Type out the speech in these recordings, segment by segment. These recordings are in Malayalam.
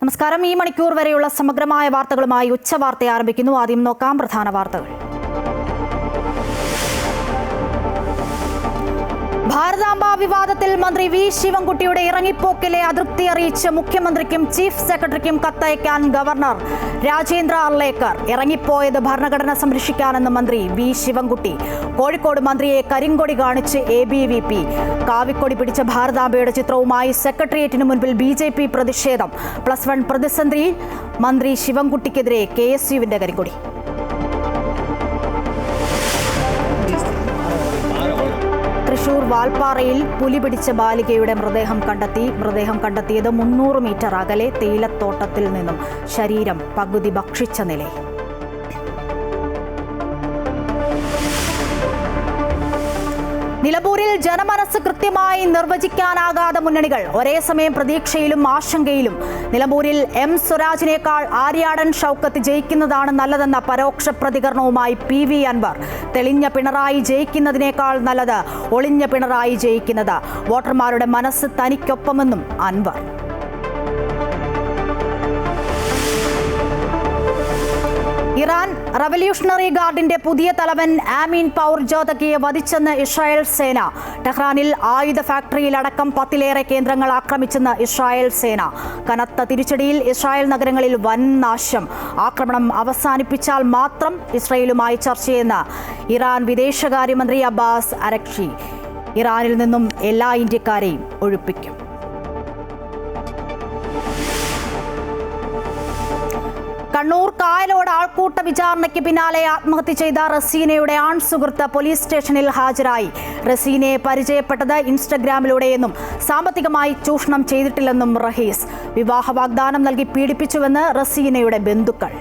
നമസ്കാരം. ഈ മണിക്കൂർ വരെയുള്ള സമഗ്രമായ വാർത്തകളുമായി ഉച്ചവാർത്ത ആരംഭിക്കുന്നു. ആദ്യം നോക്കാം പ്രധാന വാർത്തകൾ. ഭാരതാംബ വിവാദത്തിൽ മന്ത്രി വി ശിവൻകുട്ടിയുടെ ഇറങ്ങിപ്പോക്കിലെ അതൃപ്തി അറിയിച്ച് മുഖ്യമന്ത്രിക്കും ചീഫ് സെക്രട്ടറിക്കും കത്തയക്കാൻ ഗവർണർ രാജേന്ദ്ര അർലേക്കർ. ഇറങ്ങിപ്പോയത് ഭരണഘടന സംരക്ഷിക്കാനെന്ന് മന്ത്രി വി ശിവൻകുട്ടി. കോഴിക്കോട് മന്ത്രിയെ കരിങ്കൊടി കാണിച്ച് ABVP. കാവിക്കൊടി പിടിച്ച ഭാരതാംബയുടെ ചിത്രവുമായി സെക്രട്ടേറിയറ്റിന് മുൻപിൽ BJP പ്രതിഷേധം. +1 പ്രതിസന്ധി. മന്ത്രി ശിവൻകുട്ടിക്കെതിരെ KSUവിന്റെ കരിങ്കൊടി. തൃശൂർ വാൽപ്പാറയിൽ പുലി പിടിച്ച ബാലികയുടെ മൃതദേഹം കണ്ടെത്തിയത് 300 മീറ്റർ അകലെ തേയിലത്തോട്ടത്തിൽ നിന്നും. ശരീരം പകുതി ഭക്ഷിച്ച നിലയിൽ. നിലമ്പൂരിൽ ജനമനസ് കൃത്യമായി നിർവചിക്കാനാകാതെ മുന്നണികൾ. ഒരേ സമയം പ്രതീക്ഷയിലും ആശങ്കയിലും. നിലമ്പൂരിൽ M സ്വരാജിനേക്കാൾ ആര്യാടൻ ഷൗക്കത്ത് ജയിക്കുന്നതാണ് നല്ലതെന്ന പരോക്ഷ പ്രതികരണവുമായി PV അൻവർ. തെളിഞ്ഞ പിണറായി ജയിക്കുന്നതിനേക്കാൾ നല്ലത് ഒളിഞ്ഞ പിണറായി ജയിക്കുന്നത്. വോട്ടർമാരുടെ മനസ്സ് തനിക്കൊപ്പമെന്നും അൻവർ. ഇറാൻ റവല്യൂഷണറി ഗാർഡിന്റെ പുതിയ തലവൻ ആമീൻ പൗർജോദക്കിയെ വധിച്ചെന്ന് ഇസ്രായേൽ സേന. ടെഹ്റാനിൽ ആയുധ ഫാക്ടറിയിലടക്കം 10ലേറെ കേന്ദ്രങ്ങൾ ആക്രമിച്ചെന്ന് ഇസ്രായേൽ സേന. കനത്ത തിരിച്ചടിയിൽ ഇസ്രായേൽ നഗരങ്ങളിൽ വൻ നാശം. ആക്രമണം അവസാനിപ്പിച്ചാൽ മാത്രം ഇസ്രായേലുമായി ചർച്ചയെന്ന് ഇറാൻ വിദേശകാര്യമന്ത്രി അബ്ബാസ് അരക്ചി. ഇറാനിൽ നിന്നും എല്ലാ ഇന്ത്യക്കാരെയും ഒഴിപ്പിക്കും. കണ്ണൂർ കായലോട് ആൾക്കൂട്ട വിചാരണയ്ക്ക് പിന്നാലെ ആത്മഹത്യ ചെയ്ത റസീനയുടെ ആൺ സുഹൃത്ത് പോലീസ് സ്റ്റേഷനിൽ ഹാജരായി. റസീനയെ പരിചയപ്പെട്ടത് ഇൻസ്റ്റഗ്രാമിലൂടെയെന്നും സാമ്പത്തികമായി ചൂഷണം ചെയ്തിട്ടില്ലെന്നും റഹീസ്. വിവാഹ വാഗ്ദാനം നൽകി പീഡിപ്പിച്ചുവെന്ന് റസീനയുടെ ബന്ധുക്കൾ.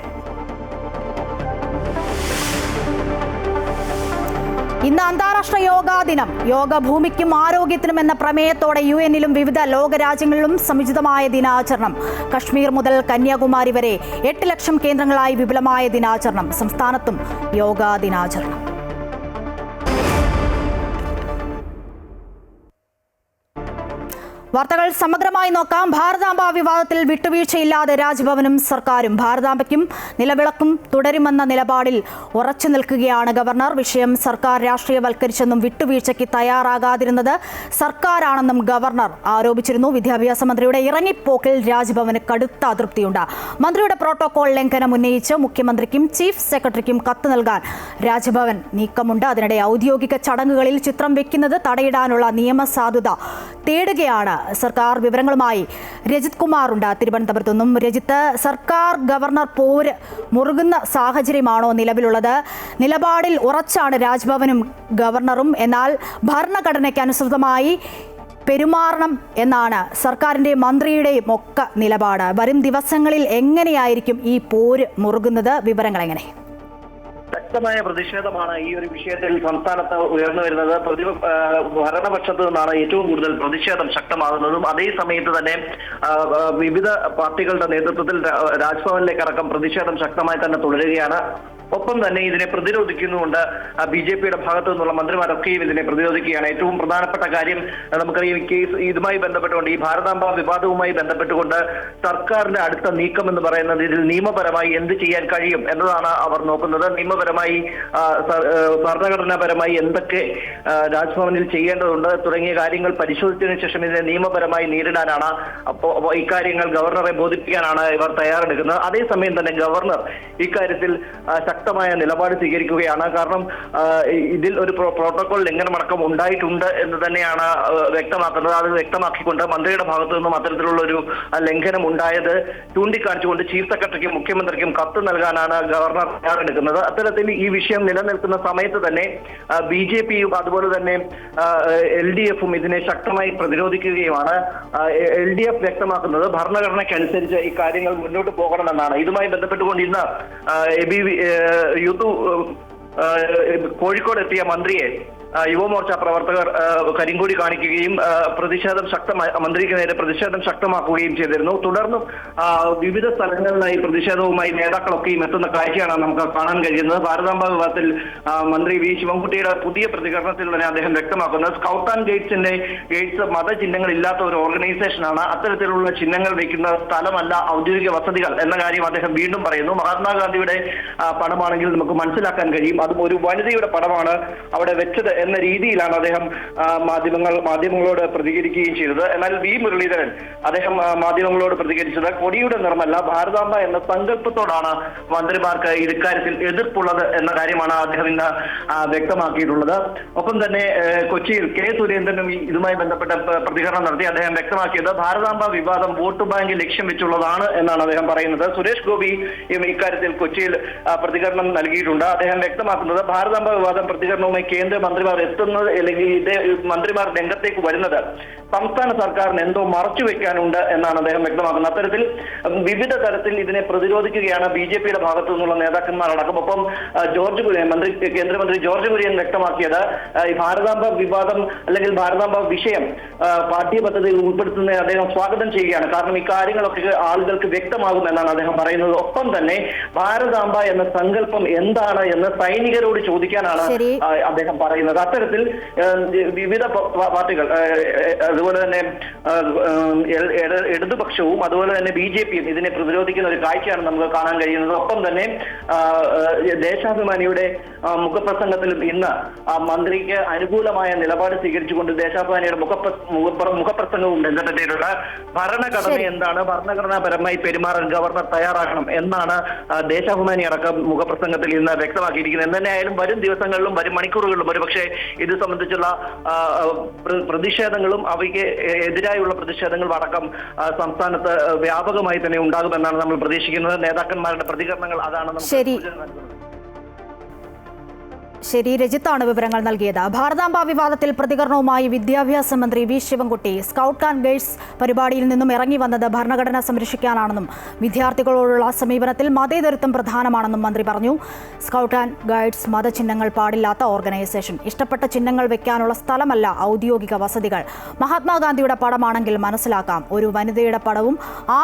ഇന്ന് അന്താരാഷ്ട്ര യോഗാ ദിനം. യോഗ ഭൂമിക്കും ആരോഗ്യത്തിനും എന്ന പ്രമേയത്തോടെ UN-ലും വിവിധ ലോകരാജ്യങ്ങളിലും സമുചിതമായ ദിനാചരണം. കശ്മീർ മുതൽ കന്യാകുമാരി വരെ 8 ലക്ഷം കേന്ദ്രങ്ങളായി വിപുലമായ ദിനാചരണം. സംസ്ഥാനത്തും യോഗാ ദിനാചരണം. വാർത്തകൾ സമഗ്രമായി നോക്കാം. ഭാരതാംബ വിവാദത്തിൽ വിട്ടുവീഴ്ചയില്ലാതെ രാജ്ഭവനും സർക്കാരും. ഭാരതാംബയ്ക്കും നിലവിളക്കും തുടരുമെന്ന നിലപാടിൽ ഉറച്ചു നിൽക്കുകയാണ് ഗവർണർ. വിഷയം സർക്കാർ രാഷ്ട്രീയവൽക്കരിച്ചെന്നും വിട്ടുവീഴ്ചയ്ക്ക് തയ്യാറാകാതിരുന്നത് സർക്കാരാണെന്നും ഗവർണർ ആരോപിച്ചിരുന്നു. വിദ്യാഭ്യാസ മന്ത്രിയുടെ ഇറങ്ങിപ്പോക്കിൽ രാജ്ഭവന് കടുത്ത അതൃപ്തിയുണ്ട്. മന്ത്രിയുടെ പ്രോട്ടോകോൾ ലംഘനം ഉന്നയിച്ച് മുഖ്യമന്ത്രിക്കും ചീഫ് സെക്രട്ടറിക്കും കത്ത് നൽകാൻ രാജ്ഭവൻ നീക്കമുണ്ട്. അതിനിടെ ഔദ്യോഗിക ചടങ്ങുകളിൽ ചിത്രം വെക്കുന്നത് തടയിടാനുള്ള നിയമസാധുത തേടുകയാണ് സർക്കാർ. വിവരങ്ങളുമായി രജിത് കുമാർ ഉണ്ട് തിരുവനന്തപുരത്തു നിന്നും. രജിത്ത്, സർക്കാർ ഗവർണർ പോര് മുറുകുന്ന സാഹചര്യമാണോ നിലവിലുള്ളത്? നിലപാടിൽ ഉറച്ചാണ് രാജ്ഭവനും ഗവർണറും. എന്നാൽ ഭരണഘടനയ്ക്ക് അനുസൃതമായി പെരുമാറണം എന്നാണ് സർക്കാരിന്റെ മന്ത്രിയുടെയും ഒക്കെ നിലപാട്. വരും ദിവസങ്ങളിൽ എങ്ങനെയായിരിക്കും ഈ പോര് മുറുകുന്നത്? വിവരങ്ങൾ എങ്ങനെ? ശക്തമായ പ്രതിഷേധമാണ് ഈ ഒരു വിഷയത്തിൽ സംസ്ഥാനത്ത് ഉയർന്നു വരുന്നത്. ഭരണപക്ഷത്ത് നിന്നാണ് ഏറ്റവും കൂടുതൽ പ്രതിഷേധം ശക്തമാകുന്നതും. അതേ സമയത്ത് തന്നെ വിവിധ പാർട്ടികളുടെ നേതൃത്വത്തിൽ രാജ്ഭവനിലേക്ക് അടക്കം പ്രതിഷേധം ശക്തമായി തന്നെ തുടരുകയാണ്. ഒപ്പം തന്നെ ഇതിനെ പ്രതിരോധിക്കുന്നുണ്ട് BJPയുടെ ഭാഗത്തു നിന്നുള്ള മന്ത്രിമാരൊക്കെയും ഇതിനെ പ്രതിരോധിക്കുകയാണ്. ഏറ്റവും പ്രധാനപ്പെട്ട കാര്യം നമുക്കറിയാം, കേസ് ഇതുമായി ബന്ധപ്പെട്ടുകൊണ്ട് ഈ ഭാരതാംബ വിവാദവുമായി ബന്ധപ്പെട്ടുകൊണ്ട് സർക്കാരിന്റെ അടുത്ത നീക്കം എന്ന് പറയുന്നത് ഇതിൽ നിയമപരമായി എന്ത് ചെയ്യാൻ കഴിയും എന്നതാണ് അവർ നോക്കുന്നത്. നിയമപരമായി ഭരണഘടനാപരമായി എന്തൊക്കെ രാജ്ഭവനിൽ ചെയ്യേണ്ടതുണ്ട് തുടങ്ങിയ കാര്യങ്ങൾ പരിശോധിച്ചതിനു ശേഷം ഇതിനെ നിയമപരമായി നേരിടാനാണ്. അപ്പോൾ ഇക്കാര്യങ്ങൾ ഗവർണറെ ബോധിപ്പിക്കാനാണ് ഇവർ തയ്യാറെടുക്കുന്നത്. അതേസമയം തന്നെ ഗവർണർ ഇക്കാര്യത്തിൽ ശക്തമായ നിലപാട് സ്വീകരിക്കുകയാണ്. കാരണം ഇതിൽ ഒരു പ്രോട്ടോകോൾ ലംഘനമടക്കം ഉണ്ടായിട്ടുണ്ട് എന്ന് തന്നെയാണ് വ്യക്തമാക്കുന്നത്. അത് വ്യക്തമാക്കിക്കൊണ്ട് മന്ത്രിയുടെ ഭാഗത്തു നിന്നും അത്തരത്തിലുള്ള ഒരു ലംഘനം ഉണ്ടായത് ചൂണ്ടിക്കാണിച്ചുകൊണ്ട് ചീഫ് സെക്രട്ടറിക്കും മുഖ്യമന്ത്രിക്കും കത്ത് നൽകാനാണ് ഗവർണർ തയ്യാറെടുക്കുന്നത്. അത്തരത്തിൽ ഈ വിഷയം നിലനിൽക്കുന്ന സമയത്ത് തന്നെ BJPയും അതുപോലെ തന്നെ LDFും ഇതിനെ ശക്തമായി പ്രതിരോധിക്കുകയുമാണ്. LDF വ്യക്തമാക്കുന്നത് ഭരണഘടനയ്ക്കനുസരിച്ച് ഈ കാര്യങ്ങൾ മുന്നോട്ട് പോകണമെന്നാണ്. ഇതുമായി ബന്ധപ്പെട്ടുകൊണ്ട് ഇന്ന് യൂത്ത് കോഴിക്കോട് എത്തിയ മന്ത്രിയെ യുവമോർച്ച പ്രവർത്തകർ കരിങ്കൊടി കാണിക്കുകയും മന്ത്രിക്ക് നേരെ പ്രതിഷേധം ശക്തമാക്കുകയും ചെയ്തിരുന്നു. തുടർന്നും വിവിധ സ്ഥലങ്ങളിലായി പ്രതിഷേധവുമായി നേതാക്കളൊക്കെയും എത്തുന്ന കാഴ്ചയാണ് നമുക്ക് കാണാൻ കഴിയുന്നത്. ഭാരതാംബ വിവാദത്തിൽ മന്ത്രി വി ശിവൻകുട്ടിയുടെ പുതിയ പ്രതികരണത്തിൽ തന്നെ അദ്ദേഹം വ്യക്തമാക്കുന്നത് സ്കൗട്ട് ആൻഡ് ഗൈഡ്സ് മതചിഹ്നങ്ങൾ ഇല്ലാത്ത ഒരു ഓർഗനൈസേഷനാണ്. അത്തരത്തിലുള്ള ചിഹ്നങ്ങൾ വയ്ക്കുന്ന സ്ഥലമല്ല ഔദ്യോഗിക വസതികൾ എന്ന കാര്യം അദ്ദേഹം വീണ്ടും പറയുന്നു. മഹാത്മാഗാന്ധിയുടെ പടമാണെങ്കിൽ നമുക്ക് മനസ്സിലാക്കാൻ കഴിയും, അതും ഒരു വനിതയുടെ പടമാണ് അവിടെ വെച്ചത് എന്ന രീതിയിലാണ് അദ്ദേഹം മാധ്യമങ്ങളോട് പ്രതികരിക്കുകയും ചെയ്തത്. എന്നാൽ വി മുരളീധരൻ അദ്ദേഹം മാധ്യമങ്ങളോട് പ്രതികരിച്ചത് കൊടിയുടെ നിറമല്ല ഭാരതാംബ എന്ന സങ്കല്പത്തോടാണ് മന്ത്രിമാർക്ക് ഇക്കാര്യത്തിൽ എതിർപ്പുള്ളത് എന്ന കാര്യമാണ് അദ്ദേഹം ഇന്ന് വ്യക്തമാക്കിയിട്ടുള്ളത്. ഒപ്പം തന്നെ കൊച്ചിയിൽ കെ സുരേന്ദ്രനും ഇതുമായി ബന്ധപ്പെട്ട പ്രതികരണം നടത്തി. അദ്ദേഹം വ്യക്തമാക്കിയത് ഭാരതാംബ വിവാദം വോട്ട് ബാങ്ക് ലക്ഷ്യം വെച്ചുള്ളതാണ് എന്നാണ് അദ്ദേഹം പറയുന്നത്. സുരേഷ് ഗോപി ഇക്കാര്യത്തിൽ കൊച്ചിയിൽ പ്രതികരണം നൽകിയിട്ടുണ്ട്. അദ്ദേഹം വ്യക്തമാക്കുന്നത് ഭാരതാംബ വിവാദം പ്രതികരണവുമായി കേന്ദ്ര മന്ത്രിമാർ എത്തുന്നത് അല്ലെങ്കിൽ മന്ത്രിമാർ രംഗത്തേക്ക് വരുന്നത് സംസ്ഥാന സർക്കാരിന് എന്തോ മറച്ചു വെക്കാനുണ്ട് എന്നാണ് അദ്ദേഹം വ്യക്തമാക്കുന്നത്. അത്തരത്തിൽ വിവിധ തരത്തിൽ ഇതിനെ പ്രതിരോധിക്കുകയാണ് BJPയുടെ ഭാഗത്തു നിന്നുള്ള നേതാക്കന്മാരടക്കം. ഒപ്പം കേന്ദ്രമന്ത്രി ജോർജ് കുര്യൻ വ്യക്തമാക്കിയത് ഈ ഭാരതാംബ വിവാദം അല്ലെങ്കിൽ ഭാരതാംബ വിഷയം പാഠ്യപദ്ധതിയിൽ ഉൾപ്പെടുത്തുന്നതിനെ അദ്ദേഹം സ്വാഗതം ചെയ്യുകയാണ്. കാരണം ഇക്കാര്യങ്ങളൊക്കെ ആളുകൾക്ക് വ്യക്തമാകും എന്നാണ് അദ്ദേഹം പറയുന്നത്. ഒപ്പം തന്നെ ഭാരതാംബ എന്ന സങ്കല്പം എന്താണ് എന്ന് സൈനികരോട് ചോദിക്കാനാണ് അദ്ദേഹം പറയുന്നത്. അത്തരത്തിൽ വിവിധ പാർട്ടികൾ അതുപോലെ തന്നെ ഇടതുപക്ഷവും അതുപോലെ തന്നെ BJPയും ഇതിനെ പ്രതിരോധിക്കുന്ന ഒരു കാഴ്ചയാണ് നമുക്ക് കാണാൻ കഴിയുന്നത്. ഒപ്പം തന്നെ ദേശാഭിമാനിയുടെ മുഖപ്രസംഗത്തിലും ഇന്ന് മന്ത്രിക്ക് അനുകൂലമായ നിലപാട് സ്വീകരിച്ചുകൊണ്ട് ദേശാഭിമാനിയുടെ മുഖപ്രസംഗവും ബന്ധപ്പെട്ടിട്ടുണ്ട്. ഭരണഘടന എന്താണ്, ഭരണഘടനാപരമായി പെരുമാറാൻ ഗവർണർ തയ്യാറാകണം എന്നാണ് ദേശാഭിമാനി അടക്കം മുഖപ്രസംഗത്തിൽ ഇന്ന് വ്യക്തമാക്കിയിരിക്കുന്നത്. എന്തുതന്നെയായാലും വരും ദിവസങ്ങളിലും വരും മണിക്കൂറുകളിലും ഒരുപക്ഷെ ഇത് സംബന്ധിച്ചുള്ള പ്രതിഷേധങ്ങളും അവയ്ക്ക് എതിരായുള്ള പ്രതിഷേധങ്ങളും അടക്കം സംസ്ഥാനത്ത് വ്യാപകമായി തന്നെ ഉണ്ടാകുമെന്നാണ് നമ്മൾ പ്രതീക്ഷിക്കുന്നത്. നേതാക്കന്മാരുടെ പ്രതികരണങ്ങൾ അതാണ് നമുക്ക്. ശരി, രജിത്താണ് വിവരങ്ങൾ നൽകിയത്. ഭാരതാംബ വിവാദത്തിൽ പ്രതികരണവുമായി വിദ്യാഭ്യാസ മന്ത്രി V Sivankutty scout and guides പരിപാടിയിൽ നിന്നും ഇറങ്ങി വന്നത് ഭരണഘടന സംരക്ഷിക്കാനാണെന്നും വിദ്യാർത്ഥികളോടുള്ള സമീപനത്തിൽ മതേതരത്വം പ്രധാനമാണെന്നും മന്ത്രി പറഞ്ഞു. സ്കൗട്ട് ആൻഡ് ഗൈഡ്സ് മതചിഹ്നങ്ങൾ പാടില്ലാത്ത ഓർഗനൈസേഷൻ, ഇഷ്ടപ്പെട്ട ചിഹ്നങ്ങൾ വെക്കാനുള്ള സ്ഥലമല്ല ഔദ്യോഗിക വസതികൾ. മഹാത്മാഗാന്ധിയുടെ പടമാണെങ്കിൽ മനസ്സിലാക്കാം, ഒരു വനിതയുടെ പടവും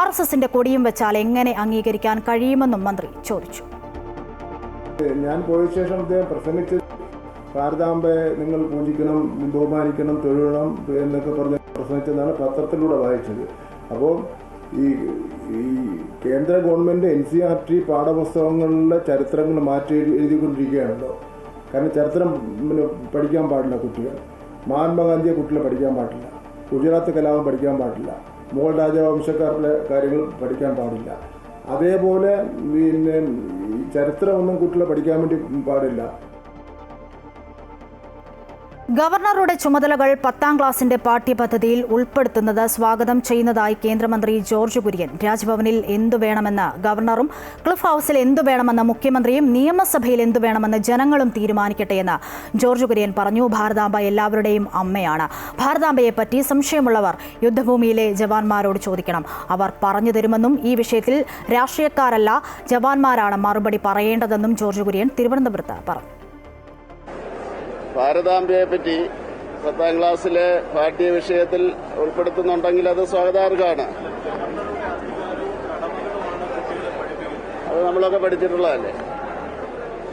RSSന്റെ കൊടിയും വെച്ചാൽ എങ്ങനെ അംഗീകരിക്കാൻ കഴിയുമെന്നും മന്ത്രി ചോദിച്ചു. ഞാൻ പോയ ശേഷം അദ്ദേഹം പ്രസംഗിച്ച് ഭാരതാംബയെ നിങ്ങൾ പൂജിക്കണം, ബഹുമാനിക്കണം, തൊഴിലണം എന്നൊക്കെ പറഞ്ഞ് പ്രസംഗിച്ചതാണ് പത്രത്തിലൂടെ വായിച്ചത്. അപ്പോൾ ഈ കേന്ദ്ര ഗവൺമെൻറ് NCERT പാഠപുസ്തകങ്ങളിലെ ചരിത്രങ്ങൾ മാറ്റി എഴുതിക്കൊണ്ടിരിക്കുകയാണല്ലോ. കാരണം ചരിത്രം പഠിക്കാൻ പാടില്ല കുട്ടികൾ, മഹാത്മാഗാന്ധിയെ കുട്ടികൾ പഠിക്കാൻ പാടില്ല, ഗുജറാത്ത് കലാപം പഠിക്കാൻ പാടില്ല, മുഗൾ രാജവംശക്കാരുടെ കാര്യങ്ങൾ പഠിക്കാൻ പാടില്ല. അതേപോലെ പിന്നെ ചരിത്രമൊന്നും കുട്ടികളെ പഠിക്കാൻ വേണ്ടി പാടില്ല. ഗവർണറുടെ ചുമതലകൾ 10ാം ക്ലാസിന്റെ പാഠ്യപദ്ധതിയിൽ ഉൾപ്പെടുത്തുന്നത് സ്വാഗതം ചെയ്യുന്നതായി കേന്ദ്രമന്ത്രി ജോർജ് കുര്യൻ. രാജ്ഭവനിൽ എന്തു വേണമെന്ന് ഗവർണറും ക്ലിഫ് ഹൌസിൽ എന്തു വേണമെന്ന് മുഖ്യമന്ത്രിയും നിയമസഭയിൽ എന്തു വേണമെന്ന് ജനങ്ങളും തീരുമാനിക്കട്ടെയെന്ന് ജോർജ് കുര്യൻ പറഞ്ഞു. ഭാരതാംബ എല്ലാവരുടെയും അമ്മയാണ്. ഭാരതാംബയെപ്പറ്റി സംശയമുള്ളവർ യുദ്ധഭൂമിയിലെ ജവാന്മാരോട് ചോദിക്കണം, അവർ പറഞ്ഞു തരുമെന്നും ഈ വിഷയത്തിൽ രാഷ്ട്രീയക്കാരല്ല ജവാന്മാരാണ് മറുപടി പറയേണ്ടതെന്നും ജോർജ് കുര്യൻ തിരുവനന്തപുരത്ത് പറഞ്ഞു. ഭാരതാംബയെ പറ്റി 10ാം ക്ലാസ്സിലെ പാഠ്യവിഷയത്തിൽ ഉൾപ്പെടുത്തുന്നുണ്ടെങ്കിൽ അത് സ്വാഗതാർഹമാണ്. അത് നമ്മളൊക്കെ പഠിച്ചിട്ടുള്ളതല്ലേ.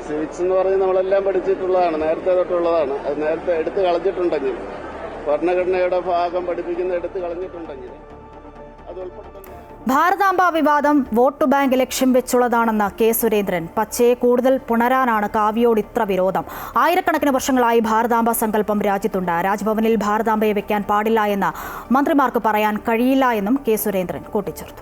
സിവിക്സ് എന്ന് പറഞ്ഞ് നമ്മളെല്ലാം പഠിച്ചിട്ടുള്ളതാണ്, നേരത്തെ തൊട്ടുള്ളതാണ്. അത് നേരത്തെ എടുത്തു കളഞ്ഞിട്ടുണ്ടെങ്കിൽ, ഭരണഘടനയുടെ ഭാഗം പഠിപ്പിക്കുന്ന എടുത്തു കളഞ്ഞിട്ടുണ്ടെങ്കിൽ അത് ഉൾപ്പെടുത്തുന്നു. ഭാരതാംബ വിവാദം വോട്ട് ബാങ്ക് ലക്ഷ്യം വെച്ചുള്ളതാണെന്ന് കെ സുരേന്ദ്രൻ. പച്ചയെ കൂടുതൽ പുണരാനാണ് കാവ്യയോട് ഇത്ര വിരോധം. ആയിരക്കണക്കിന് വർഷങ്ങളായി ഭാരതാംബ സങ്കല്പം രാജ്യത്തുണ്ട്. രാജ്ഭവനിൽ ഭാരതാംബയെ വെക്കാൻ പാടില്ല എന്ന് മന്ത്രിമാർക്ക് പറയാൻ കഴിയില്ല എന്നും കെ സുരേന്ദ്രൻ കൂട്ടിച്ചേർത്തു.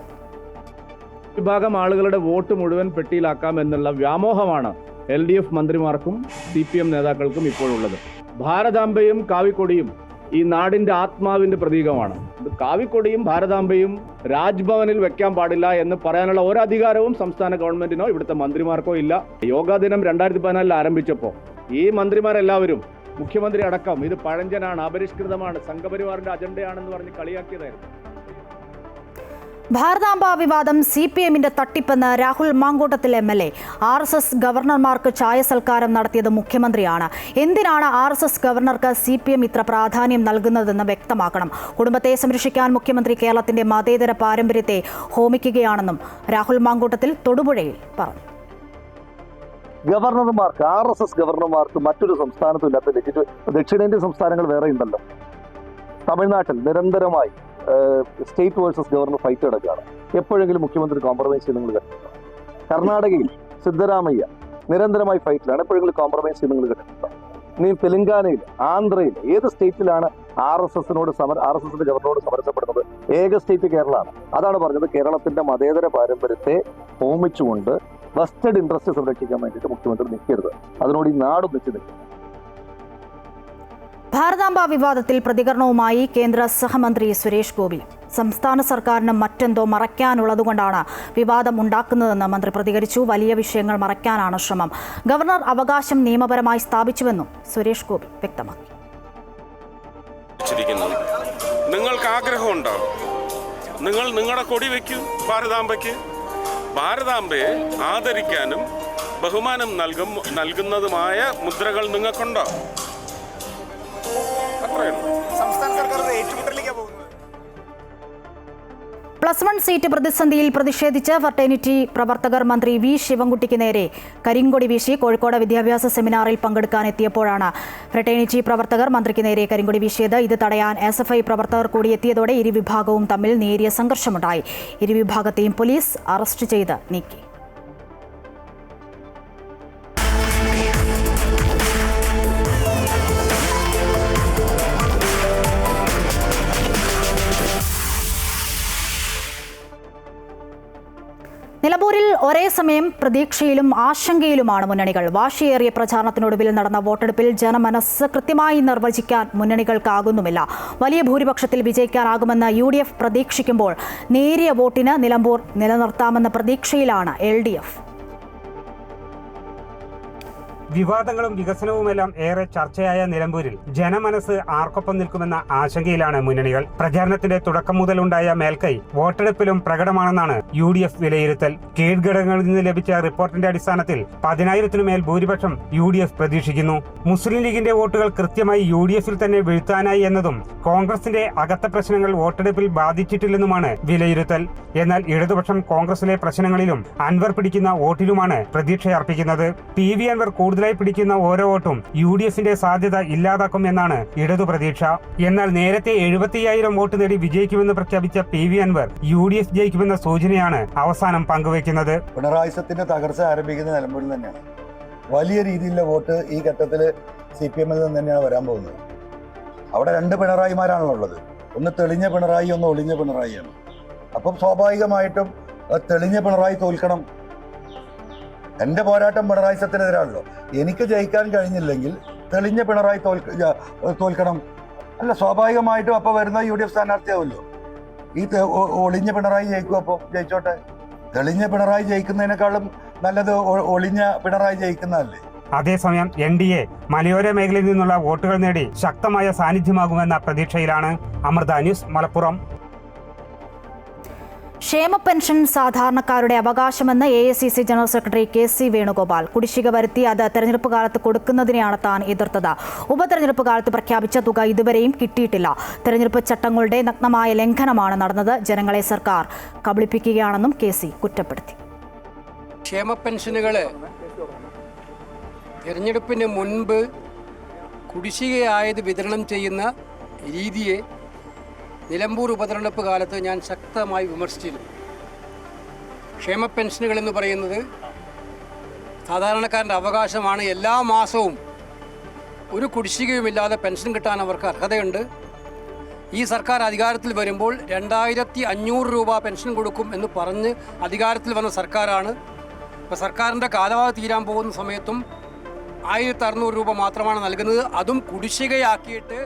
വിഭാഗം ആളുകളുടെ വോട്ട് മുഴുവൻ പെട്ടിയിലാക്കാം എന്നുള്ള വ്യാമോഹമാണ് LDF മന്ത്രിമാർക്കും CPM നേതാക്കൾക്കും ഇപ്പോഴുള്ളത്. ഭാരതാംബയും കാവിക്കൊടിയും ഈ നാടിന്റെ ആത്മാവിന്റെ പ്രതീകമാണ്. കാവിക്കൊടിയും ഭാരതാംബയും രാജ്ഭവനിൽ വെക്കാൻ പാടില്ല എന്ന് പറയാനുള്ള ഒരധികാരവും സംസ്ഥാന ഗവൺമെന്റിനോ ഇവിടുത്തെ മന്ത്രിമാർക്കോ ഇല്ല. യോഗാ ദിനം 2014 ആരംഭിച്ചപ്പോൾ ഈ മന്ത്രിമാരെല്ലാവരും, മുഖ്യമന്ത്രി അടക്കം, ഇത് പഴഞ്ചനാണ്, അപരിഷ്കൃതമാണ്, സംഘപരിവാറിന്റെ അജണ്ടയാണെന്ന് പറഞ്ഞ് കളിയാക്കിയതായിരുന്നു. ഭാരതാംബ വിവാദം CPMന്റെ തട്ടിപ്പെന്ന് രാഹുൽ മാങ്കൂട്ടത്തിൽ MLA. RSS ഗവർണർമാർക്ക് ചായ സൽക്കാരം നടത്തിയത് മുഖ്യമന്ത്രിയാണ്. എന്തിനാണ് RSS ഗവർണർക്ക് CPM ഇത്ര പ്രാധാന്യം നൽകുന്നതെന്ന് വ്യക്തമാക്കണം. കുടുംബത്തെ സംരക്ഷിക്കാൻ മുഖ്യമന്ത്രി കേരളത്തിന്റെ മതേതര പാരമ്പര്യത്തെ ഹോമിക്കുകയാണെന്നും രാഹുൽ മാങ്കൂട്ടത്തിൽ തൊടുപുഴയിൽ പറഞ്ഞു. ഗവർണർമാർക്ക് RSS ഗവർണർമാർക്ക് മറ്റൊരു സംസ്ഥാനത്തും ഇല്ലാത്ത ദക്ഷിണേന്ത്യൻ സംസ്ഥാനങ്ങൾ വേറെ ഉണ്ടല്ലോ. തമിഴ്നാട്ടിൽ നിരന്തരമായി സ്റ്റേറ്റ് വേഴ്സസ് ഗവർണർ ഫൈറ്റ് നടക്കുകയാണ്. എപ്പോഴെങ്കിലും മുഖ്യമന്ത്രി കോംപ്രമൈസ് ചെയ്ത് നിങ്ങൾ കണ്ടിട്ടുണ്ടോ? കർണാടകയിൽ സിദ്ധരാമയ്യ നിരന്തരമായി ഫൈറ്റിലാണ്. എപ്പോഴെങ്കിലും കോംപ്രമൈസ് ചെയ്ത് നിങ്ങൾ കണ്ടിട്ടുണ്ടോ? ഇനി തെലങ്കാനയിൽ, ആന്ധ്രയിൽ ഏത് സ്റ്റേറ്റിലാണ് RSSന്റെ ഗവർണറോട് സമരസപ്പെടുന്നത്? ഏക സ്റ്റേറ്റ് കേരളമാണ്. അതാണ് പറഞ്ഞത്, കേരളത്തിന്റെ മതേതര പാരമ്പര്യത്തെ ഹോമിച്ചുകൊണ്ട് വെസ്റ്റഡ് ഇൻട്രസ്റ്റ് സംരക്ഷിക്കാൻ വേണ്ടിയിട്ട് മുഖ്യമന്ത്രി നിൽക്കരുത്. അതിനോട് ഈ നാട് ഒന്നിച്ച് നിൽക്കും. ഭാരതാംബ വിവാദത്തിൽ പ്രതികരണവുമായി കേന്ദ്ര സഹമന്ത്രി സുരേഷ് ഗോപി. സംസ്ഥാന സർക്കാരിന് മറ്റെന്തോ മറയ്ക്കാനുള്ളതുകൊണ്ടാണ് വിവാദം ഉണ്ടാക്കുന്നതെന്ന് മന്ത്രി പ്രതികരിച്ചു. വലിയ വിഷയങ്ങൾ മറയ്ക്കാനാണ് ശ്രമം. ഗവർണർ അവകാശം നിയമപരമായി സ്ഥാപിച്ചുവെന്നും സുരേഷ് ഗോപി വ്യക്തമാക്കി. നിങ്ങൾക്ക് ആഗ്രഹമുണ്ടോ? നിങ്ങൾ നിങ്ങളുടെ കൊടി വയ്ക്കൂ ഭാരതാംബയ്ക്ക്. ഭാരതാംബയെ ആദരിക്കാനും ബഹുമാനം നൽകുന്നതുമായ മുദ്രകൾ നിങ്ങൾക്കുണ്ടോ? +1 സീറ്റ് പ്രതിസന്ധിയിൽ പ്രതിഷേധിച്ച് ഫെർട്ടേണിറ്റി പ്രവർത്തകർ മന്ത്രി വി ശിവൻകുട്ടിക്ക് നേരെ കരിങ്കൊടി വീശി. കോഴിക്കോട് വിദ്യാഭ്യാസ സെമിനാറിൽ പങ്കെടുക്കാനെത്തിയപ്പോഴാണ് ഫ്രട്ടേണിറ്റി പ്രവർത്തകർ മന്ത്രിക്ക് നേരെ കരിങ്കൊടി വീശിയത്. ഇത് തടയാൻ SFI പ്രവർത്തകർ കൂടി എത്തിയതോടെ ഇരുവിഭാഗവും തമ്മിൽ നേരിയ സംഘർഷമുണ്ടായി. ഇരുവിഭാഗത്തെയും പോലീസ് അറസ്റ്റ് ചെയ്ത് നീക്കി. നിലമ്പൂരിൽ ഒരേ സമയം പ്രതീക്ഷയിലും ആശങ്കയിലുമാണ് മുന്നണികൾ. വാശിയേറിയ പ്രചാരണത്തിനൊടുവിൽ നടന്ന വോട്ടെടുപ്പിൽ ജനമനസ്സ് കൃത്യമായി നിർവചിക്കാൻ മുന്നണികൾക്കാകുന്നുമില്ല. വലിയ ഭൂരിപക്ഷത്തിൽ വിജയിക്കാനാകുമെന്ന് UDF പ്രതീക്ഷിക്കുമ്പോൾ നേരിയ വോട്ടിന് നിലമ്പൂർ നിലനിർത്താമെന്ന പ്രതീക്ഷയിലാണ് LDF. വിവാദങ്ങളും വികസനവുമെല്ലാം ഏറെ ചർച്ചയായ നിലമ്പൂരിൽ ജനമനസ് ആർക്കൊപ്പം നിൽക്കുമെന്ന ആശങ്കയിലാണ് മുന്നണികൾ. പ്രചാരണത്തിന്റെ തുടക്കം മുതലുണ്ടായ മേൽക്കൈ വോട്ടെടുപ്പിലും പ്രകടമാണെന്നാണ് UDF വിലയിരുത്തൽ. കീഴ്ഘടകങ്ങളിൽ നിന്ന് ലഭിച്ച റിപ്പോർട്ടിന്റെ അടിസ്ഥാനത്തിൽ 10,000-ത്തിനു മേൽ ഭൂരിപക്ഷം UDF പ്രതീക്ഷിക്കുന്നു. മുസ്ലിം ലീഗിന്റെ വോട്ടുകൾ കൃത്യമായി UDFിൽ തന്നെ വീഴ്ത്താനായി എന്നതും കോൺഗ്രസിന്റെ അകത്ത പ്രശ്നങ്ങൾ വോട്ടെടുപ്പിൽ ബാധിച്ചിട്ടില്ലെന്നുമാണ് വിലയിരുത്തൽ. എന്നാൽ ഇടതുപക്ഷം കോൺഗ്രസിലെ പ്രശ്നങ്ങളിലും അൻവർ പിടിക്കുന്ന വോട്ടിലുമാണ് പ്രതീക്ഷയർപ്പിക്കുന്നത്. PV അൻവർ കൂടുതലായി പിടിക്കുന്ന ഓരോ വോട്ടും UDFിന്റെ സാധ്യത ഇല്ലാതാക്കും എന്നാണ് ഇടതു പ്രതീക്ഷ. എന്നാൽ നേരത്തെ 75,000 വോട്ട് നേടി വിജയിക്കുമെന്ന് പ്രഖ്യാപിച്ച PV അൻവർ UDF ജയിക്കുമെന്ന സൂചനയാണ് അവസാനം പങ്കുവയ്ക്കുന്നത്. പിണറായിസത്തിന്റെ തകർച്ച ആരംഭിക്കുന്ന നിലമ്പൂരിൽ തന്നെയാണ്. വലിയ രീതിയിലുള്ള വോട്ട് ഈ ഘട്ടത്തിൽ CPMൽ നിന്ന് തന്നെയാണ് വരാൻ പോകുന്നത്. അവിടെ 2 പിണറായിമാരാണല്ലോ ഉള്ളത്. ഒന്ന് തെളിഞ്ഞ പിണറായി, ഒന്ന് ഒളിഞ്ഞ പിണറായിയാണ്. അപ്പം സ്വാഭാവികമായിട്ടും തെളിഞ്ഞ പിണറായി തോൽക്കണം. എൻ്റെ പോരാട്ടം പിണറായിസത്തിനെതിരാണല്ലോ. എനിക്ക് ജയിക്കാൻ കഴിഞ്ഞില്ലെങ്കിൽ തെളിഞ്ഞ പിണറായി തോൽക്കണം. അല്ല, സ്വാഭാവികമായിട്ടും അപ്പോൾ വരുന്ന UDF സ്ഥാനാർത്ഥിയാവുമല്ലോ. ഈ ഒളിഞ്ഞ പിണറായി ജയിക്കും. അപ്പോൾ ജയിച്ചോട്ടെ. തെളിഞ്ഞ പിണറായി ജയിക്കുന്നതിനേക്കാളും നല്ലത് ഒളിഞ്ഞ പിണറായി ജയിക്കുന്നതല്ലേ. അതേസമയം NDA മലയോര മേഖലയിൽ നിന്നുള്ള വോട്ടുകൾ നേടി ശക്തമായ സാന്നിധ്യമാകുമെന്ന പ്രതീക്ഷയിലാണ്. അമൃത ന്യൂസ്, മലപ്പുറം. ക്ഷേമ പെൻഷൻ സാധാരണക്കാരുടെ അവകാശമെന്ന് AICC general secretary KC Venugopal. കുടിശ്ശിക വരുത്തി അത് തെരഞ്ഞെടുപ്പ് കാലത്ത് കൊടുക്കുന്നതിനെയാണ് താൻ എതിർത്തത്. ഉപതെരഞ്ഞെടുപ്പ് കാലത്ത് പ്രഖ്യാപിച്ച തുക ഇതുവരെയും കിട്ടിയിട്ടില്ല. തെരഞ്ഞെടുപ്പ് ചട്ടങ്ങളുടെ നഗ്നമായ ലംഘനമാണ് നടന്നത്. ജനങ്ങളെ സർക്കാർ കബളിപ്പിക്കുകയാണെന്നും KC കുറ്റപ്പെടുത്തി. ക്ഷേമ പെൻഷനുകൾ തെരഞ്ഞെടുപ്പിന് മുൻപ് കുടിശ്ശികയായത് വിതരണം ചെയ്യുന്ന രീതിയെ നിലമ്പൂർ ഉപതെരഞ്ഞെടുപ്പ് കാലത്ത് ഞാൻ ശക്തമായി വിമർശിച്ചിരുന്നു. ക്ഷേമ പെൻഷനുകൾ എന്ന് പറയുന്നത് സാധാരണക്കാരൻ്റെ അവകാശമാണ്. എല്ലാ മാസവും ഒരു കുടിശ്ശികയുമില്ലാതെ പെൻഷൻ കിട്ടാൻ അവർക്ക് അർഹതയുണ്ട്. ഈ സർക്കാർ അധികാരത്തിൽ വരുമ്പോൾ 2,500 രൂപ പെൻഷൻ കൊടുക്കും എന്ന് പറഞ്ഞ് അധികാരത്തിൽ വന്ന സർക്കാരാണ്. ഇപ്പോൾ സർക്കാരിൻ്റെ കാലാവധി തീരാൻ പോകുന്ന സമയത്തും 1,600 രൂപ മാത്രമാണ് നൽകുന്നത്. അതും കുടിശ്ശികയാക്കിയിട്ട്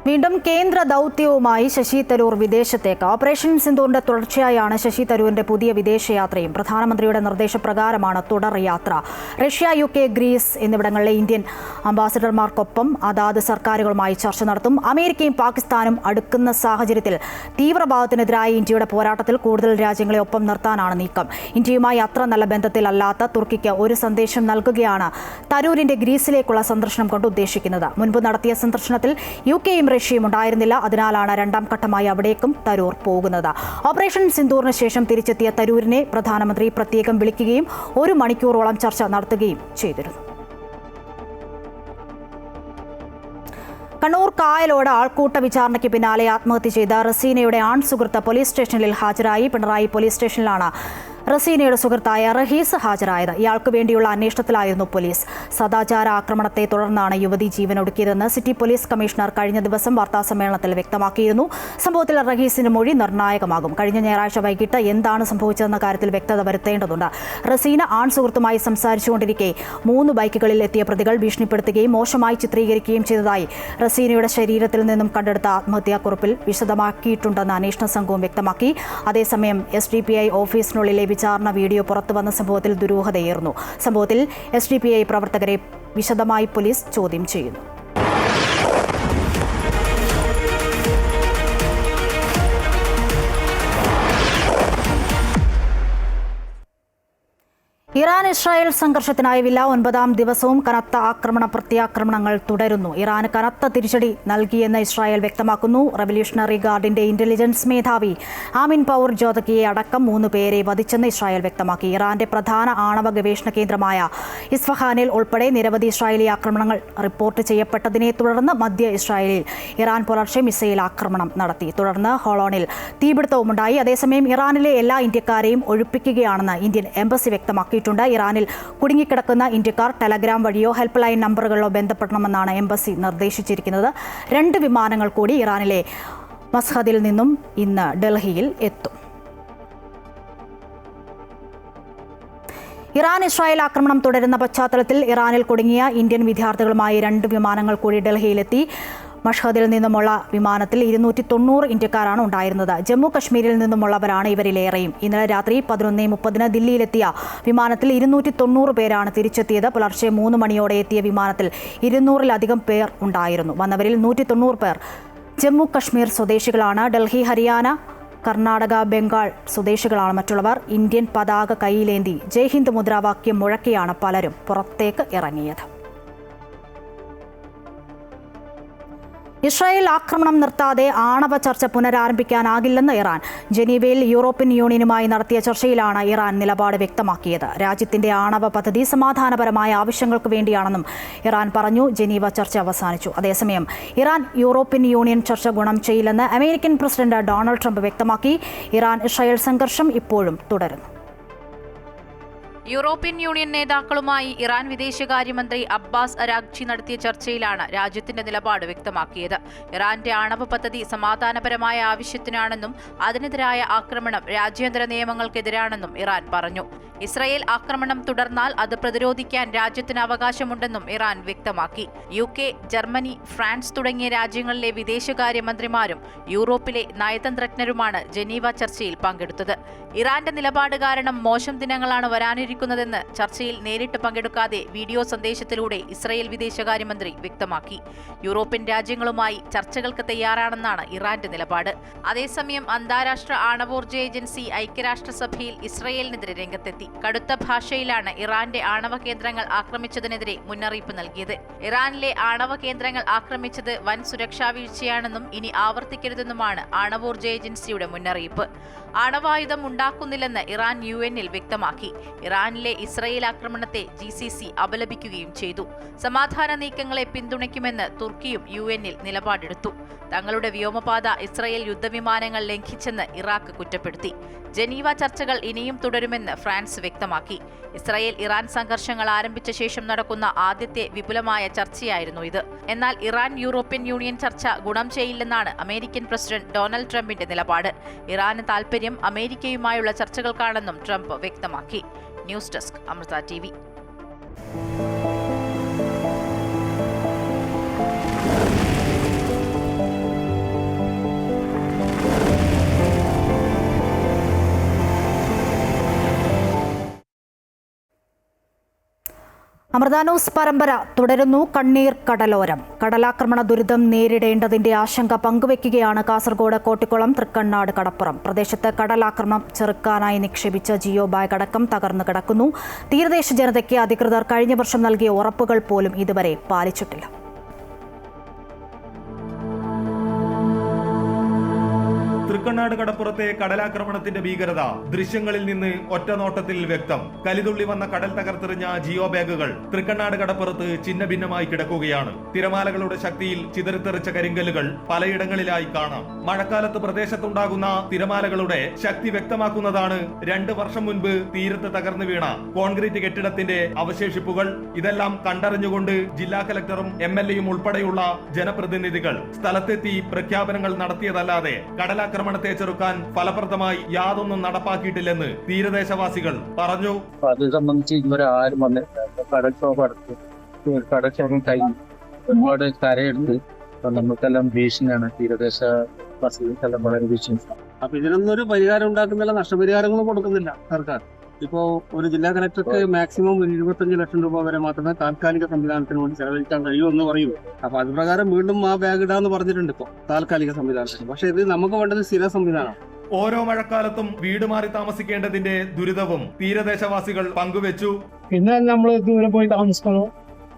വീണ്ടും കേന്ദ്ര ദൗത്യവുമായി ശശി തരൂർ വിദേശത്തേക്ക്. ഓപ്പറേഷൻ സിന്ദൂറിന്റെ തുടർച്ചയായാണ് ശശി തരൂരിന്റെ പുതിയ വിദേശയാത്രയും. പ്രധാനമന്ത്രിയുടെ നിർദ്ദേശപ്രകാരമാണ് തുടർ യാത്ര. റഷ്യ, UK, ഗ്രീസ് എന്നിവിടങ്ങളിലെ ഇന്ത്യൻ അംബാസഡർമാർക്കൊപ്പം അതാത് സർക്കാരുകളുമായി ചർച്ച നടത്തും. അമേരിക്കയും പാകിസ്ഥാനും അടുക്കുന്ന സാഹചര്യത്തിൽ തീവ്രവാദത്തിനെതിരായ ഇന്ത്യയുടെ പോരാട്ടത്തിൽ കൂടുതൽ രാജ്യങ്ങളെ ഒപ്പം നിർത്താനാണ് നീക്കം. ഇന്ത്യയുമായി അത്ര നല്ല ബന്ധത്തിലല്ലാത്ത തുർക്കിക്ക് ഒരു സന്ദേശം നൽകുകയാണ് തരൂരിന്റെ ഗ്രീസിലേക്കുള്ള സന്ദർശനം കൊണ്ട് ഉദ്ദേശിക്കുന്നത്. മുൻപ് നടത്തിയ സന്ദർശനത്തിൽ UKയും റഷ്യയും ഉണ്ടായിരുന്നില്ല. അതിനാലാണ് രണ്ടാം ഘട്ടമായി അവിടേക്കും തരൂർ പോകുന്നത്. ഓപ്പറേഷൻ സിന്ദൂറിന് ശേഷം തിരിച്ചെത്തിയ തരൂരിനെ പ്രധാനമന്ത്രി പ്രത്യേകം വിളിക്കുകയും 1 മണിക്കൂറോളം ചർച്ച നടത്തുകയും ചെയ്തിരുന്നു. കണ്ണൂർ കായലോട് ആൾക്കൂട്ട വിചാരണയ്ക്ക് പിന്നാലെ ആത്മഹത്യ ചെയ്ത റസീനയുടെ ആൺസുഹൃത്ത് പോലീസ് സ്റ്റേഷനിൽ ഹാജരായി. പിണറായി പോലീസ് സ്റ്റേഷനിലാണ് റസീനയുടെ സുഹൃത്തായ റഹീസ് ഹാജരായത്. ഇയാൾക്ക് വേണ്ടിയുള്ള അന്വേഷണത്തിലായിരുന്നു പോലീസ്. സദാചാര ആക്രമണത്തെ തുടർന്നാണ് യുവതി ജീവനൊടുക്കിയതെന്ന് സിറ്റി പോലീസ് കമ്മീഷണർ കഴിഞ്ഞ ദിവസം വാർത്താസമ്മേളനത്തിൽ വ്യക്തമാക്കിയിരുന്നു. സംഭവത്തിൽ റഹീസിന്റെ മൊഴി നിർണായകമാകും. കഴിഞ്ഞ ഞായറാഴ്ച വൈകിട്ട് എന്താണ് സംഭവിച്ചതെന്ന കാര്യത്തിൽ വ്യക്തത വരുത്തേണ്ടതുണ്ട്. റസീന ആൺസുഹൃത്തുമായി സംസാരിച്ചുകൊണ്ടിരിക്കെ 3 ബൈക്കുകളിൽ എത്തിയ പ്രതികൾ ഭീഷണിപ്പെടുത്തുകയും മോശമായി ചിത്രീകരിക്കുകയും ചെയ്തതായി റസീനയുടെ ശരീരത്തിൽ നിന്നും കണ്ടെടുത്ത ആത്മഹത്യാക്കുറിപ്പിൽ വിശദമാക്കിയിട്ടുണ്ടെന്ന് അന്വേഷണ സംഘവും വ്യക്തമാക്കി. അതേസമയം SDPI ഓഫീസിനുള്ളിലെ വിചാരണ വീഡിയോ പുറത്തുവന്ന സംഭവത്തിൽ ദുരൂഹതയേറുന്നു. സംഭവത്തിൽ SDPI പ്രവർത്തകരെ വിശദമായി പോലീസ് ചോദ്യം ചെയ്യുന്നു. ഇറാൻ ഇസ്രായേൽ സംഘർഷത്തിനായി വില 9ാം ദിവസവും കനത്ത പ്രത്യാക്രമണങ്ങൾ തുടരുന്നു. ഇറാന് കനത്ത തിരിച്ചടി നൽകിയെന്ന് ഇസ്രായേൽ വ്യക്തമാക്കുന്നു. റവല്യൂഷണറി ഗാർഡിന്റെ ഇന്റലിജൻസ് മേധാവി ആമിൻ പൗർ ജോതക്കിയെ അടക്കം 3 പേരെ വധിച്ചെന്ന് ഇസ്രായേൽ വ്യക്തമാക്കി. ഇറാന്റെ പ്രധാന ആണവ ഗവേഷണ കേന്ദ്രമായ ഇസ്ഫഹാനിൽ ഉൾപ്പെടെ നിരവധി ഇസ്രായേലി ആക്രമണങ്ങൾ റിപ്പോർട്ട് ചെയ്യപ്പെട്ടതിനെ തുടർന്ന് മധ്യ ഇസ്രായേലിൽ ഇറാൻ പുലർച്ചെ മിസൈൽ ആക്രമണം നടത്തി. തുടർന്ന് ഹോളോണിൽ തീപിടുത്തവുമുണ്ടായി. അതേസമയം ഇറാനിലെ എല്ലാ ഇന്ത്യക്കാരെയും ഒഴിപ്പിക്കുകയാണെന്ന് ഇന്ത്യൻ എംബസി വ്യക്തമാക്കി. ഇറാനിൽ കുടുങ്ങിക്കിടക്കുന്ന ഇന്ത്യക്കാർ ടെലഗ്രാം വഴിയോ ഹെൽപ്പ് ലൈൻ നമ്പറുകളിലോ ബന്ധപ്പെടണമെന്നാണ് എംബസി നിർദ്ദേശിച്ചിരിക്കുന്നത്. 2 വിമാനങ്ങൾ കൂടി ഇറാനിലെ മസ്ഹദിൽ നിന്നും ഇന്ന് ഡൽഹിയിൽ എത്തും. ഇറാൻ ഇസ്രായേൽ ആക്രമണം തുടരുന്ന പശ്ചാത്തലത്തിൽ ഇറാനിൽ കുടുങ്ങിയ ഇന്ത്യൻ വിദ്യാർത്ഥികളുമായി 2 വിമാനങ്ങൾ കൂടി ഡൽഹിയിലെത്തി. മഷ്ഹദിൽ നിന്നുമുള്ള വിമാനത്തിൽ 290 ഇന്ത്യക്കാരാണ് ഉണ്ടായിരുന്നത്. ജമ്മു കശ്മീരിൽ നിന്നുമുള്ളവരാണ് ഇവരിലേറെയും. ഇന്നലെ രാത്രി 11:30 ദില്ലിയിലെത്തിയ വിമാനത്തിൽ 290 പേരാണ് തിരിച്ചെത്തിയത്. പുലർച്ചെ 3 മണിയോടെ എത്തിയ വിമാനത്തിൽ 200-ലധികം പേർ ഉണ്ടായിരുന്നു. വന്നവരിൽ 190 പേർ ജമ്മു കശ്മീർ സ്വദേശികളാണ്. ഡൽഹി, ഹരിയാന, കർണാടക, ബംഗാൾ സ്വദേശികളാണ് മറ്റുള്ളവർ. ഇന്ത്യൻ പതാക കൈയിലേന്തി ജയ് ഹിന്ദ് മുദ്രാവാക്യം മുഴക്കിയാണ് പലരും പുറത്തേക്ക് ഇറങ്ങിയത്. ഇസ്രായേൽ ആക്രമണം നിർത്താതെ ആണവ ചർച്ച പുനരാരംഭിക്കാനാകില്ലെന്ന് ഇറാൻ. ജനീവയിൽ യൂറോപ്യൻ യൂണിയനുമായി നടത്തിയ ചർച്ചയിലാണ് ഇറാൻ നിലപാട് വ്യക്തമാക്കിയത്. രാജ്യത്തിന്റെ ആണവ പദ്ധതി സമാധാനപരമായ ആവശ്യങ്ങൾക്ക് വേണ്ടിയാണെന്നും ഇറാൻ പറഞ്ഞു. ജനീവ ചർച്ച അവസാനിച്ചു. അതേസമയം ഇറാൻ യൂറോപ്യൻ യൂണിയൻ ചർച്ച ഗുണം ചെയ്യില്ലെന്ന് അമേരിക്കൻ പ്രസിഡന്റ് ഡൊണാൾഡ് ട്രംപ് വ്യക്തമാക്കി. ഇറാൻ ഇസ്രായേൽ സംഘർഷം ഇപ്പോഴും തുടരുന്നു. യൂറോപ്യൻ യൂണിയൻ നേതാക്കളുമായി ഇറാൻ വിദേശകാര്യമന്ത്രി അബ്ബാസ് അരാഗ്ചി നടത്തിയ ചർച്ചയിലാണ് രാജ്യത്തിന്റെ നിലപാട് വ്യക്തമാക്കിയത്. ഇറാന്റെ ആണവ പദ്ധതി സമാധാനപരമായ ആവശ്യത്തിനാണെന്നും അതിനെതിരായ ആക്രമണം രാജ്യാന്തര നിയമങ്ങൾക്കെതിരാണെന്നും ഇറാൻ പറഞ്ഞു. ഇസ്രായേൽ ആക്രമണം തുടർന്നാൽ അത് പ്രതിരോധിക്കാൻ രാജ്യത്തിന് അവകാശമുണ്ടെന്നും ഇറാൻ വ്യക്തമാക്കി. UK, ജർമ്മനി, ഫ്രാൻസ് തുടങ്ങിയ രാജ്യങ്ങളിലെ വിദേശകാര്യമന്ത്രിമാരും യൂറോപ്പിലെ നയതന്ത്രജ്ഞരുമാണ് ജനീവ ചർച്ചയിൽ പങ്കെടുത്തത്. ഇറാന്റെ നിലപാട് കാരണം മോശം ദിനങ്ങളാണ് വരാനിരിക്കുന്നതെന്ന് ചർച്ചയിൽ നേരിട്ട് പങ്കെടുക്കാതെ വീഡിയോ സന്ദേശത്തിലൂടെ ഇസ്രായേൽ വിദേശകാര്യമന്ത്രി വ്യക്തമാക്കി. യൂറോപ്യൻ രാജ്യങ്ങളുമായി ചർച്ചകൾക്ക് തയ്യാറാണെന്നാണ് ഇറാന്റെ നിലപാട്. അതേസമയം അന്താരാഷ്ട്ര ആണവോർജ്ജ ഏജൻസി ഐക്യരാഷ്ട്രസഭയിൽ ഇസ്രായേലിനെതിരെ രംഗത്തെത്തി. കടുത്ത ഭാഷയിലാണ് ഇറാന്റെ ആണവ കേന്ദ്രങ്ങൾ ആക്രമിച്ചതിനെതിരെ മുന്നറിയിപ്പ് നൽകിയത്. ഇറാനിലെ ആണവ കേന്ദ്രങ്ങൾ ആക്രമിച്ചത് വൻ സുരക്ഷാ വീഴ്ചയാണെന്നും ഇനി ആവർത്തിക്കരുതെന്നുമാണ് ആണവോർജ്ജ ഏജൻസിയുടെ മുന്നറിയിപ്പ്. ആണവായുധം ഉണ്ടാക്കുന്നില്ലെന്ന് ഇറാൻ UN-ൽ വ്യക്തമാക്കി. ഇറാനിലെ ഇസ്രായേൽ ആക്രമണത്തെ GCC അപലപിക്കുകയും ചെയ്തു. സമാധാന നീക്കങ്ങളെ പിന്തുണയ്ക്കുമെന്ന് തുർക്കിയും UN-ൽ നിലപാടെടുത്തു. തങ്ങളുടെ വ്യോമപാത ഇസ്രായേൽ യുദ്ധവിമാനങ്ങൾ ലംഘിച്ചെന്ന് ഇറാഖ് കുറ്റപ്പെടുത്തി. ജനീവ ചർച്ചകൾ ഇനിയും തുടരുമെന്ന് ഫ്രാൻസ് വ്യക്തമാക്കി. ഇസ്രായേൽ ഇറാൻ സംഘർഷങ്ങൾ ആരംഭിച്ച ശേഷം നടക്കുന്ന ആദ്യത്തെ വിപുലമായ ചർച്ചയായിരുന്നു ഇത്. എന്നാൽ ഇറാൻ യൂറോപ്യൻ യൂണിയൻ ചർച്ച ഗുണം ചെയ്യില്ലെന്നാണ് അമേരിക്കൻ പ്രസിഡന്റ് ഡൊണാൾഡ് ട്രംപിന്റെ നിലപാട്. ഇറാന് താൽപര്യം അമേരിക്കയുമായുള്ള ചർച്ചകൾക്കാണെന്നും ട്രംപ് വ്യക്തമാക്കി. News desk Amrita TV. Amrita news പരമ്പര തുടരുന്നു. കണ്ണീർ കടലോരം. കടലാക്രമണ ദുരിതം നേരിടേണ്ടതിന്റെ ആശങ്ക പങ്കുവെക്കുകയാണ് കാസർഗോഡ് കോട്ടിക്കുളം തൃക്കണ്ണാട് കടപ്പുറം. പ്രദേശത്ത് കടലാക്രമണം ചെറുക്കാനായി നിക്ഷേപിച്ച ജിയോ ബാഗ് അടക്കം തകർന്നു കിടക്കുന്നു. തീരദേശ ജനതയ്ക്ക് അധികൃതർ കഴിഞ്ഞ വർഷം നൽകിയ ഉറപ്പുകൾ പോലും ഇതുവരെ പാലിച്ചിട്ടില്ല. തൃക്കണ്ണാട് കടപ്പുറത്തെ കടലാക്രമണത്തിന്റെ ഭീകരത ദൃശ്യങ്ങളിൽ നിന്ന് ഒറ്റനോട്ടത്തിൽ വ്യക്തം. കലിതുള്ളി വന്ന കടൽ തകർത്തെറിഞ്ഞ ജിയോ ബാഗുകൾ തൃക്കണ്ണാട് കടപ്പുറത്ത് ചിന്ന ഭിന്നമായി കിടക്കുകയാണ്. തിരമാലകളുടെ ശക്തിയിൽ ചിതറിത്തെറിച്ച കരിങ്കല്ലുകൾ പലയിടങ്ങളിലായി കാണാം. മഴക്കാലത്ത് പ്രദേശത്തുണ്ടാകുന്ന തിരമാലകളുടെ ശക്തി വ്യക്തമാക്കുന്നതാണ് 2 വർഷം മുൻപ് തീരത്ത് തകർന്നു വീണ കോൺക്രീറ്റ് കെട്ടിടത്തിന്റെ അവശേഷിപ്പുകൾ. ഇതെല്ലാം കണ്ടറിഞ്ഞുകൊണ്ട് ജില്ലാ കലക്ടറും MLAയും ഉൾപ്പെടെയുള്ള ജനപ്രതിനിധികൾ സ്ഥലത്തെത്തി പ്രഖ്യാപനങ്ങൾ നടത്തിയതല്ലാതെ കടലാക്രമണത്തെ ചെറുക്കാൻ ഫലപ്രദമായി യാതൊന്നും നടപ്പാക്കിയിട്ടില്ലെന്ന് തീരദേശവാസികൾ പറഞ്ഞു. അത് സംബന്ധിച്ച് ഇതുവരെ ആരും വന്നിട്ടില്ല. കടൽക്ഷോഭം കഴിഞ്ഞു ഒരുപാട് കരയെടുത്ത് നമുക്കെല്ലാം ഭീഷണിയാണ്. തീരദേശവാസികൾക്കെല്ലാം വളരെ ഭീഷണി. അപ്പൊ ഇതിനൊന്നും ഒരു പരിഹാരം ഉണ്ടാക്കുന്നില്ല, നഷ്ടപരിഹാരങ്ങളും കൊടുക്കുന്നില്ല സർക്കാർ. ഇപ്പോൾ ഒരു ജില്ലാ കലക്ടർക്ക് മാക്സിമം 25 ലക്ഷം രൂപ വരെ മാത്രമേ താൽക്കാലിക സംവിധാനത്തിന് വേണ്ടി ചെലവഴിക്കാൻ കഴിയൂ എന്ന് പറയും. അപ്പൊ അത് പ്രകാരം വീണ്ടും ആ ബാഗ് ഇടാന്ന് പറഞ്ഞിട്ടുണ്ട് ഇപ്പോൾ താൽക്കാലിക സംവിധാനത്തിന്. പക്ഷെ ഇത് നമുക്ക് വേണ്ടത് സ്ഥിര സംവിധാനം. ഓരോ മഴക്കാലത്തും വീട് മാറി താമസിക്കേണ്ടതിന്റെ ദുരിതവും തീരദേശവാസികൾ പങ്കുവെച്ചു. പിന്നെ നമ്മൾ ദൂരെ പോയി താമസിക്കണോ,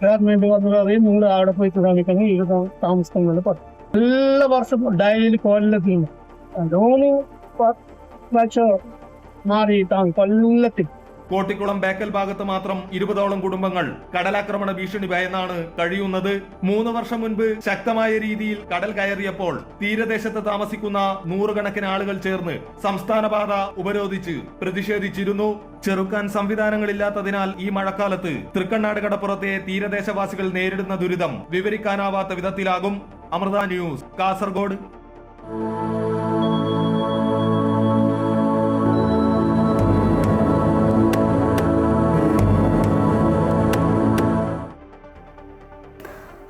ഗവൺമെന്റ് വന്ന് പറയും നിങ്ങൾ അവിടെ പോയി താമസിക്കണം, ഇവിടെ താമസിക്കുന്നത് പറയും. എല്ലാ വർഷം ഡയലിയിൽ കൊല്ലത്തിൽ മാറി കൊല്ലത്തിൽ. കോട്ടിക്കുളം ബേക്കൽ ഭാഗത്ത് മാത്രം 20ഓളം കുടുംബങ്ങൾ കടലാക്രമണ ഭീഷണി ഭയന്നാണ് കഴിയുന്നത്. 3 വർഷം മുൻപ് ശക്തമായ രീതിയിൽ കടൽ കയറിയപ്പോൾ തീരദേശത്ത് താമസിക്കുന്ന 100 കണക്കിന് ആളുകൾ ചേർന്ന് സംസ്ഥാന പാത ഉപരോധിച്ച് പ്രതിഷേധിച്ചിരുന്നു. ചെറുക്കാൻ സംവിധാനങ്ങളില്ലാത്തതിനാൽ ഈ മഴക്കാലത്ത് തൃക്കണ്ണാട് കടപ്പുറത്തെ തീരദേശവാസികൾ നേരിടുന്ന ദുരിതം വിവരിക്കാനാവാത്ത വിധത്തിലാകും. അമൃത ന്യൂസ്, കാസർഗോഡ്.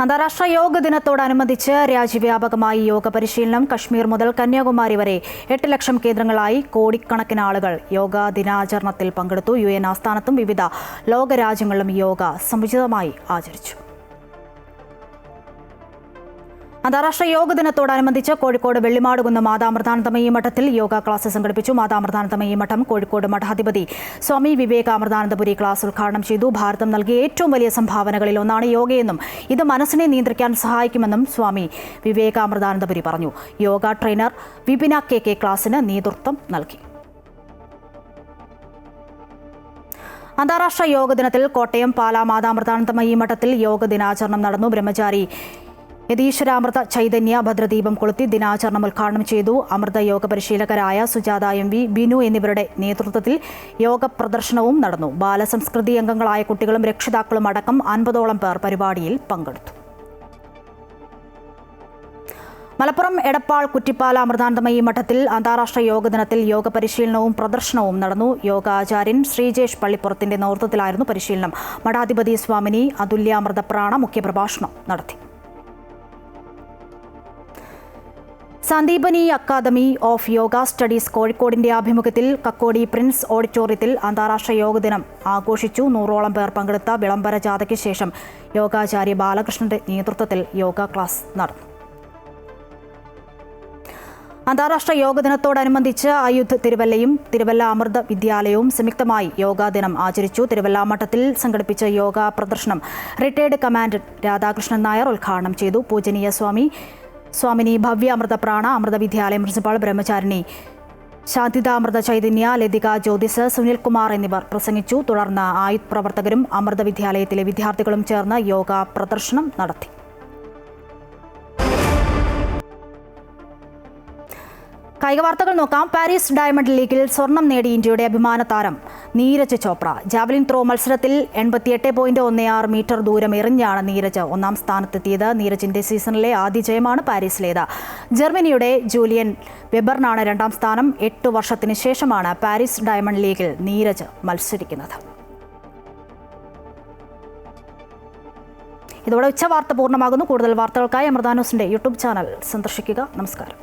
അന്താരാഷ്ട്ര യോഗ ദിനത്തോടനുബന്ധിച്ച് രാജ്യവ്യാപകമായി യോഗ പരിശീലനം. കശ്മീർ മുതൽ കന്യാകുമാരി വരെ 8 ലക്ഷം കേന്ദ്രങ്ങളായി കോടിക്കണക്കിന് ആളുകൾ യോഗ ദിനാചരണത്തിൽ പങ്കെടുത്തു. UN ആസ്ഥാനത്തും വിവിധ ലോകരാജ്യങ്ങളിലും യോഗ സമുചിതമായി ആചരിച്ചു. അന്താരാഷ്ട്ര യോഗ ദിനത്തോടനുബന്ധിച്ച് കോഴിക്കോട് വെള്ളിമാടുകുന്ന് മാതാമൃതാനന്ദമയി മഠത്തിൽ യോഗ ക്ലാസ് സംഘടിപ്പിച്ചു. മാതാമൃതാനന്ദമയി മഠം കോഴിക്കോട് മഠാധിപതി സ്വാമി വിവേകാമൃതാനന്ദപുരി ക്ലാസ് ഉദ്ഘാടനം ചെയ്തു. ഭാരതം നൽകിയ ഏറ്റവും വലിയ സംഭാവനകളിൽ ഒന്നാണ് യോഗയെന്നും ഇത് മനസ്സിനെ നിയന്ത്രിക്കാൻ സഹായിക്കുമെന്നും സ്വാമി വിവേകാമൃതാനന്ദപുരി പറഞ്ഞു. യോഗ ട്രെയിനർ വിപിന KK ക്ലാസിന് നേതൃത്വം നൽകി. അന്താരാഷ്ട്ര യോഗ ദിനത്തിൽ കോട്ടയം പാലാ മാതാമൃതാനന്ദമയി മഠത്തിൽ യോഗ ദിനാചരണം നടന്നു. ബ്രഹ്മചാരി യതീശ്വരാമൃത ചൈതന്യ ഭദ്രദീപം കൊളുത്തി ദിനാചരണം ഉദ്ഘാടനം ചെയ്തു. അമൃത യോഗ പരിശീലകരായ സുജാത MV, ബിനു എന്നിവരുടെ നേതൃത്വത്തിൽ യോഗ പ്രദർശനവും നടന്നു. ബാലസംസ്കൃതി അംഗങ്ങളായ കുട്ടികളും രക്ഷിതാക്കളും അടക്കം 50ഓളം പേർ പരിപാടിയിൽ പങ്കെടുത്തു. മലപ്പുറം എടപ്പാൾ കുറ്റിപ്പാല അമൃതാനന്ദമയി മഠത്തിൽ അന്താരാഷ്ട്ര യോഗ ദിനത്തിൽ യോഗ പരിശീലനവും പ്രദർശനവും നടന്നു. യോഗാചാര്യൻ ശ്രീജേഷ് പള്ളിപ്പുറത്തിന്റെ നേതൃത്വത്തിലായിരുന്നു പരിശീലനം. മഠാധിപതി സ്വാമിനി അതുല്യാമൃതപ്രാണ മുഖ്യപ്രഭാഷണം നടത്തി. Sandeepani academy of yoga studies കോഴിക്കോടിന്റെ ആഭിമുഖ്യത്തിൽ കക്കോടി പ്രിൻസ് ഓഡിറ്റോറിയത്തിൽ അന്താരാഷ്ട്ര യോഗ ദിനം ആഘോഷിച്ചു. 100ഓളം പേർ പങ്കെടുത്ത വിളംബര ജാഥയ്ക്ക് ശേഷം യോഗാചാര്യ ബാലകൃഷ്ണന്റെ നേതൃത്വത്തിൽ യോഗ ക്ലാസ് നടന്നു. അന്താരാഷ്ട്ര യോഗ ദിനത്തോടനുബന്ധിച്ച് അയുധ് തിരുവല്ലയും തിരുവല്ല അമൃത വിദ്യാലയവും സംയുക്തമായി യോഗാ ദിനം ആചരിച്ചു. തിരുവല്ല മഠത്തിൽ സംഘടിപ്പിച്ച യോഗ പ്രദർശനം റിട്ടയർഡ് കമാൻഡന്റ് രാധാകൃഷ്ണൻ നായർ ഉദ്ഘാടനം ചെയ്തു. പൂജനീയ സ്വാമിനി ഭവ്യ അമൃതപ്രാണ അമൃത വിദ്യാലയം പ്രിൻസിപ്പാൾ ബ്രഹ്മചാരിണി ശാന്തിതാമൃത ചൈതന്യ, ലതിക ജ്യോതിസ്, സുനിൽകുമാർ എന്നിവർ പ്രസംഗിച്ചു. തുടർന്ന് ആയുധ് പ്രവർത്തകരും അമൃത വിദ്യാലയത്തിലെ വിദ്യാർത്ഥികളും ചേർന്ന് യോഗ പ്രദർശനം നടത്തി. കായിക വാർത്തകൾ നോക്കാം. പാരീസ് ഡയമണ്ട് ലീഗിൽ സ്വർണം നേടി ഇന്ത്യയുടെ അഭിമാന താരം നീരജ് ചോപ്ര. ജാവലിൻ ത്രോ മത്സരത്തിൽ 88.16 മീറ്റർ ദൂരം എറിഞ്ഞാണ് നീരജ് 1ാം സ്ഥാനത്തെത്തിയത്. നീരജിന്റെ സീസണിലെ ആദ്യ ജയമാണ് പാരീസിലേത്. ജർമ്മനിയുടെ ജൂലിയൻ വെബറിനാണ് 2ാം സ്ഥാനം. 8 വർഷത്തിന് ശേഷമാണ് പാരീസ് ഡയമണ്ട് ലീഗിൽ നീരജ് മത്സരിക്കുന്നത്. ഇതോടെ ഉച്ചവാർത്ത പൂർണ്ണമാകുന്നു. കൂടുതൽ വാർത്തകൾക്കായി അമൃത ന്യൂസിന്റെ യൂട്യൂബ് ചാനൽ സന്ദർശിക്കുക. നമസ്കാരം.